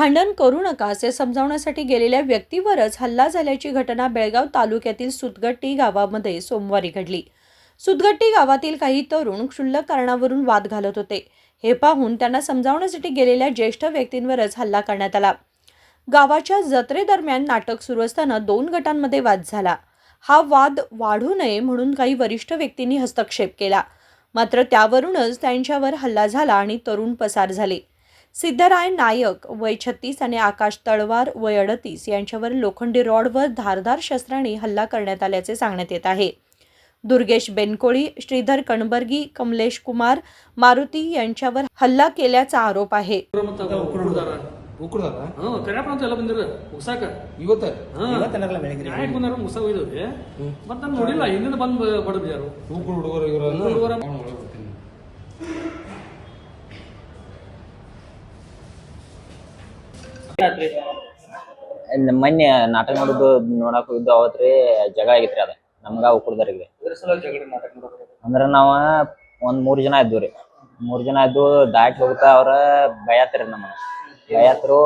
भांडण करू नका असे समजावण्यासाठी गेलेल्या व्यक्तीवरच हल्ला झाल्याची घटना बेळगाव तालुक्यातील सुतगट्टी गावामध्ये सोमवारी घडली। सुतगट्टी गावातील काही तरुण क्षुल्लक कारणावरून वाद घालत होते। हे पाहून त्यांना समजावण्यासाठी गेलेल्या ज्येष्ठ व्यक्तींवरच हल्ला करण्यात आला। गावाच्या जत्रेदरम्यान नाटक सुरू असताना दोन गटांमध्ये वाद झाला। हा वाद वाढू नये म्हणून काही वरिष्ठ व्यक्तींनी हस्तक्षेप केला, मात्र त्यावरूनच त्यांच्यावर हल्ला झाला आणि तरुण पसार झाले। सिद्धराय नायक वय 36 आणि आकाश तळवार वय 38 यांच्यावर लोखंडी रॉडवर धारदार शस्त्रांनी हल्ला करण्यात आल्याचे सांगण्यात येत आहे। दुर्गेश बेनकोळी, श्रीधर कणबर्गी, कमलेश कुमार मारुती यांच्यावर हल्ला केल्याचा आरोप आहे। ಮೊನ್ನೆ ನಾಟಕ ನೋಡಕ್ ಹೋಗಿದ್ದು ಅವತ್ರಿ ಜಗಳ ಆಗಿತ್ರಿ ಅದ ನಮ್ಗ ಉಕ್ಕುಳದರಿಗೆ ಅಂದ್ರ ನಾವ ಒಂದ್ 3 ಜನ ಇದ್ವಿ. 3 ಜನ ಇದ್ದು ದಾಟ್ ಹೋಗ್ತಾ ಅವ್ರ ಬಯತ್ರಿ ನಮ್ಮನ್ನ ಬಯತ್ರು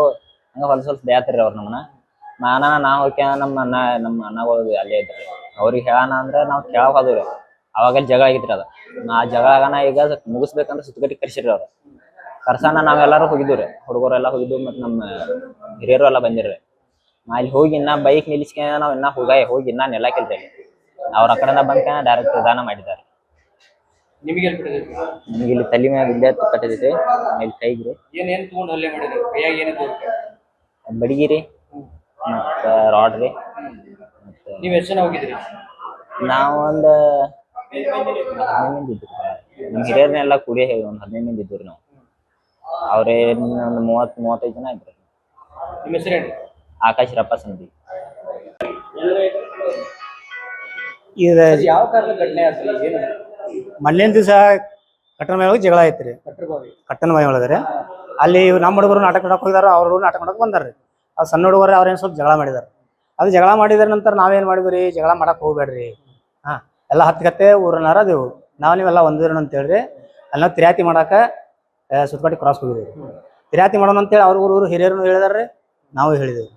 ಹಂಗ ಹೊಲ್ಸೊಲ್ಸ್ ಬಯತ್ರಿ ಅವ್ರ ನಮ್ಮನ್ನ ನಾ ಹೋಗ್ಯ ನಮ್ಮ ಅಣ್ಣಗಳು ಅಲ್ಲೇ ಇದ್ರಿ ಅವ್ರಿಗೆ ಹೇಳೋಣ ಅಂದ್ರ ನಾವ್ ಕೇಳಕ್ ಹೋದ್ರಿ. ಅವಾಗ ಜಗಳ ಆಗಿತ್ರಿ ಅದ ಆ ಜಗಳಾಗನ ಈಗ ಮುಗಿಸ್ಬೇಕಂದ್ರ ಸುತ್ತಗಟ್ಟಿ ಕರ್ಸಿರಿ ಅವ್ರ ಕರ್ಸಣ ನಾವೆಲ್ಲರೂ ಹೋಗಿದ್ವಿ ಹುಡುಗರೆಲ್ಲ ಹೋಗಿದ್ವಿ ಮತ್ತು ನಮ್ಮ ಹಿರಿಯರು ಎಲ್ಲ ಬಂದಿರ್ರಿ. ಅಲ್ಲಿ ಹೋಗಿ ಇನ್ನ ಬೈಕ್ ನಿಲ್ಲಿಸ್ಕೊಂಡ ನಾವು ಇನ್ನ ಹೋಗಿ ಇನ್ನ ನೆಲಕಿಲ್ರಿ ಅಲ್ಲಿ ಅವ್ರ ಆ ಕಡೆಯಿಂದ ಬಂದ್ಕ ಡೈರೆಕ್ಟ್ ದಾನ ಮಾಡಿದ್ದಾರೆ. ನಿಮಗೆ ಇಲ್ಲಿ ತಲೆ ಮ್ಯಾಗ ಇಲ್ಲೇ ಕಟ್ಟಿದೈತಿ ಇಲ್ಲಿ ಕೈಗ್ರಿ ಏನ್ ತಗೊಂಡು ಹಲ್ಲೆ ಮಾಡಿದ್ರಿ ಕೈಯಾಗ ಏನಿತ್ತು ಬಡಿಗಿರಿ ಮತ್ತ ರಾಡ್ ರೀ. ನೀವು ಎಷ್ಟು ಜನ ಹೋಗಿದ್ರಿ? ನಾವೊಂದು 15 ಮಂದಿ ಇದ್ರಿ. ನಮ್ಮ ಹಿರಿಯರ್ನೆಲ್ಲ ಕೂಡಿ ಒಂದು 15 ಮಂದಿ ಇದ್ವಿ ನಾವು. ಅವ್ರೇ ಒಂದು 30-35 ಜನ ಇದ್ರಿ. ನಿಮ್ಮ ಹೆಸರೇನು? ಆಕಾಶ್ ರಪ್ಪ ಸಂಧಿ. ಇದು ಯಾವ ಕಾರಣದ ಘಟನೆ ಆತ್ರಿ? ಏನು ಮೊನ್ನೆ ದಿವಸ ಕಟ್ಟನ ಮನೆ ಒಳಗೆ ಜಗಳ ಐತ್ರಿ. ಕಟ್ಟನ ಮನೆ ಒಳಗ್ರಿ ಅಲ್ಲಿ ನಮ್ಮ ಹುಡುಗರು ನಾಟಕ ನೋಡಕ್ ಹೋಗಿದಾರ, ಅವ್ರ ನಾಟಕ ನೋಡಕ್ ಬಂದಾರ್ರಿ. ಅದು ಸಣ್ಣ ಹುಡುಗರು ಅವ್ರೇನು ಸ್ವಲ್ಪ ಜಗಳ ಮಾಡಿದಾರೆ. ಅದು ಜಗಳ ಮಾಡಿದ್ರ ನಂತರ ನಾವೇನ್ ಮಾಡಿದ್ರಿ, ಜಗಳ ಮಾಡಕ್ ಹೋಗ್ಬೇಡ್ರಿ, ಎಲ್ಲ ಹತ್ಕತ್ತೆ ಊರನಾರ ಅದೇವು ನೀವೆಲ್ಲ ಒಂದಿರೋಣ ಅಂತ ಹೇಳ್ರಿ. ಅಲ್ಲಿ ನಾವು ತಿರ್ಯಾತಿ ಮಾಡಾಕ ಸುತ್ತಕಟ್ಟಿ ಕ್ರಾಸ್ ಹೋಗಿದ್ವಿ. ತಿರ್ಯಾತಿ ಮಾಡೋಣ ಅಂತೇಳಿ ಅವ್ರ ಊರು ಹಿರಿಯರು ಹೇಳಿದಾರ್ರಿ, ನಾವು ಹೇಳಿದೇವ್ರಿ.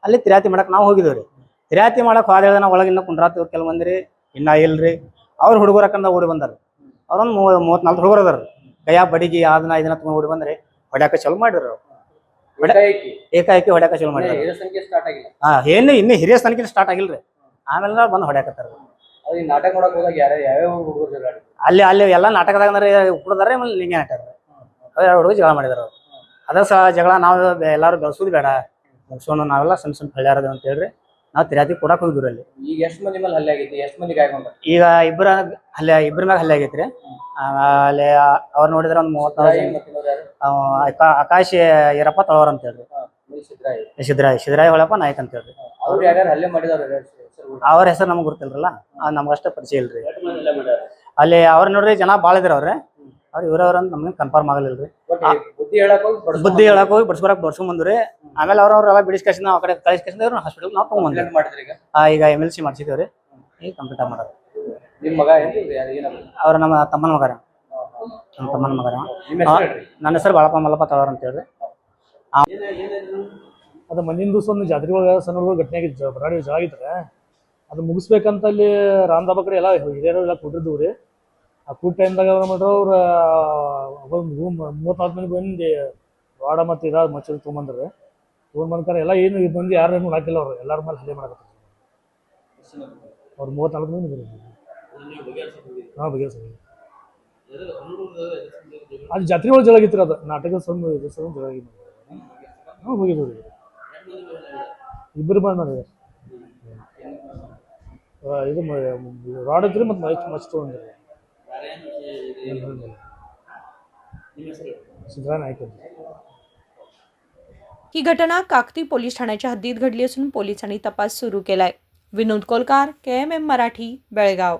ಅಲ್ಲಿ ತಿರ್ಯಾತಿ ಮಾಡಕ್ ನಾವು ಹೋಗಿದೇವ್ರಿ. ತಿರ್ಯಾತಿ ಮಾಡಕ್ ಹೋದ ನಾವು ಒಳಗಿನ್ನ ಕುಂಡ್ರಾತಿ ಕೆಲವೊಂದ್ರಿ ಇನ್ನ ಇಲ್ರಿ. ಅವ್ರ ಹುಡುಗರ ಕಂದ ಓಡಿ ಬಂದಾರ. ಅವ್ರೊಂದು 30-40 ಹುಡುಗರು ಅದಾರ. ಕೈಯ ಬಡಿಗಿ ಅದನ್ನ ಇದನ್ನ ತಗೊಂಡ್ ಓಡಿ ಬಂದ್ರಿ ಹೊಡ್ಯಾಕ ಚಲೋ ಮಾಡಿದ್ರು. ಏಕಾಏಕಿ ಹೊಡ್ಯಾಕ ಚಲೋ ಮಾಡಿದ್ರು. ಏನು ಇನ್ನು ಹಿರಿಯ ಸ್ಥಾನಕ್ಕೆ ಸ್ಟಾರ್ಟ್ ಆಗಿಲ್ರಿ. ಆಮೇಲೆ ಬಂದು ಹೊಡ್ಯಾಕತ್ತಾರ. ನಾಟಕ ನೋಡಕ್ ಹೋದಾಗ ಯಾವ್ಯಾವ ಹುಡುಗರು ಜಗಳ ಅಲ್ಲಿ ಎಲ್ಲ ನಾಟಕದಾಗ ಉಪ್ಪುದಾರೆ ಆಮೇಲೆ ಲಿಂಗ ನಾಟಕ ಅದೇ ಹುಡುಗ ಜಗಳ ಮಾಡಿದಾರ. ಅದ ಸಹ ಜಗಳ ನಾವು ಎಲ್ಲಾರು ಬೆಳೆಸೋದು ಬೇಡ, ಮುಗಿಸೋಣ ನಾವೆಲ್ಲ ಸಣ್ಣ ಹಳ್ಳ್ಯಾರದ ಅಂತ ಹೇಳ್ರಿ ನಾವು ತಿರ್ಯಾತಿ ಕೊಡಕ್ ಹೋಗಿದ್ರಿ. ಅಲ್ಲಿ ಈಗ ಎಷ್ಟು ಮಂದಿ ಮೇಲೆ ಹಲ್ಲೆ ಆಗೈತಿ? ಎಷ್ಟು ಮಂದಿ ಗಾಯಗೊಂಡ್ರು? ಈಗ ಇಬ್ಬರ ಮ್ಯಾಗ ಹಲ್ಲೆ ಆಗೈತ್ರಿ. ಅಲ್ಲಿ ಅವ್ರು ನೋಡಿದ್ರೆ ಒಂದು 30 ಆಕಾಶ್ ಈರಪ್ಪ ತಳವಾರ ಅಂತ ಹೇಳ್ರಿ. ಸಿದ್ದರಾಯ ಹೊಳಪ್ಪ ನಾಯ್ಕ ಅಂತ ಹೇಳ್ರಿ. ಅವ್ರು ಯಾರ್ಯಾರು ಹಲ್ಲೆ ಮಾಡಿದವ್ರು ಅವ್ರ ಹೆಸರು ನಮ್ಗೆ ಗೊತ್ತಿಲ್ರಲ್ಲ, ನಮ್ಗಷ್ಟ ಪರಿಚಯ ಇಲ್ರಿ. ಅಲ್ಲಿ ಅವ್ರ ನೋಡ್ರಿ ಜನ ಭಾಳ ಇದ್ರ ಅವ್ರೆ. ಅವ್ರು ಇವ್ರವ್ರಂತ ನಮ್ಗೆ ಕನ್ಫರ್ಮ್ ಆಗಲಿಲ್ರಿ. ಬುದ್ಧಿ ಹೇಳಕ್ ಹೋಗಿ ಬಡ್ಸ್ಕೊಂಡ್ ಬಂದ್ರಿ. ಆಮೇಲೆ ಅವ್ರೆಲ್ಲ ಬಿಡಿಸ್ಕೇಶನ್ ಆ ಕಡೆ ಕಳಿಸ್ಕೇಶನ್ ಹಾಸ್ಪಿಟಲ್ ನಾವು ತಗೊಂಡ್ಬಂದ್ರಿ. ಈಗ MLC ಮಾಡ್ಸಿದೇವ್ರಿ. ಈಗ ಕಂಪ್ಲೀಟ್ ಮಾಡೋದು. ನಿಮ್ಮ ಮಗ ಅವ್ರ ನಮ್ಮ ತಮ್ಮನ ಮಗ ರೀ. ನಮ್ಮ ತಮ್ಮನ ಮಗ ರೀ. ನನ್ನ ಹೆಸರು ಬಾಳಪ್ಪ ಮಲ್ಲಪ್ಪ ತಳವಾರ ಅಂತ ಹೇಳ್ರಿ. ಅದು ಮುಂದಿನ ದಿವಸ ಒಂದು ಜಾತ್ರೆ ಒಳಗೆ ಸಣ್ಣ ಘಟನೆ ಆಗಿತ್ತು, ಬರಾಡಿ ಜಗಳ ಆಗಿದ್ರೆ ಅದು ಮುಗಿಸ್ಬೇಕಂತ ಅಲ್ಲಿ ರಾಮದಾಬ ಕಡೆ ಎಲ್ಲ ಹಿರಿಯರು ಎಲ್ಲ ಕೂಟಿದ್ವು ರೀ. ಆ ಕೂಟ ಟೈಮ್ದಾಗ ಅವ್ರು ಮಾಡ್ರು ಅವ್ರು 34 ಮಂದಿ ಬಂದು ವಾಡ ಮತ್ತು ಇದಾದ ಮಚ್ಚರು ತೊಗೊಂಬಂದ್ರಿ. ತೊಗೊಂಡ್ಬಂದ್ಕರೆ ಎಲ್ಲ ಏನು ಇದು ಮಂದಿ ಯಾರೇನು ಹಾಕಿಲ್ಲ, ಅವ್ರು ಎಲ್ಲರ ಮೇಲೆ ಹಲ್ಲೆ ಮಾಡಕತ್ತಾರೆ. ಅವ್ರು 34 ಮಂದಿ ಬರೀ ಬಗೆಹರಿಸ ಅದು ಜಾತ್ರೆ ಒಳಗೆ ಜಗಳ ಆಗಿತ್ತು. ಅದು ನಾಟಕದ ಜಗಳ ಆಗಿತ್ತು. ಹೋಗಿದ್ವಿ ಇಬ್ಬರು ಬಂದ ಇದು ರಾಡ್ ಇದ್ರಿ ಮತ್ತು ಮಚ್ ತೊಗೊಂಡ್ರಿ. सिद्धराय नायक. ही घटना काकती पोलीस ठाण्याच्या हद्दीत घडली असून पोलिसांनी तपास सुरू केलाय। विनोद कोलकार, KMM मराठी, बेळगाव.